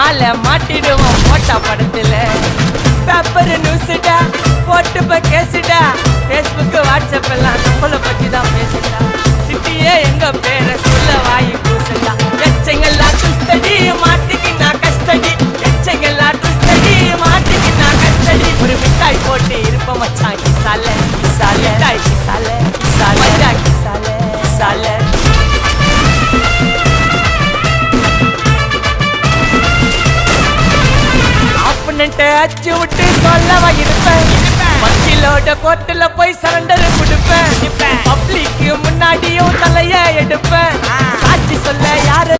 ஆள மாட்டிடுவோம் போட்டா படத்துல பேப்பர் நியூஸ்டா போட்டு கேசுடா Facebook வாட்ஸ்அப் எல்லாம் நம்மள பத்தி தான் பேசுடா சிட்டியே எங்க பேரை சொல்ல வாய் பூசுடா எச்சங்கெல்லாம் துஸ்தடி மாட்டிக்கு நான் கஸ்டடி எச்சங்கெல்லாம் துஸ்தடி மாட்டிக்கு நான் கஸ்டடி ஒரு மிட்டாய் போட்டு இருப்ப மச்சான் கிசால கிசால மிட்டாய் கிசால கிசால மச்சா கிசால கிசால அச்சு விட்டு சொல்லவா இருப்பேன் வக்கீலோட கோர்ட்டுல போய் சரண்டர் கொடுப்பேன் பப்ளிக்கு முன்னாடியும் தலைய எடுப்பேன் சாட்சி சொல்ல யாரு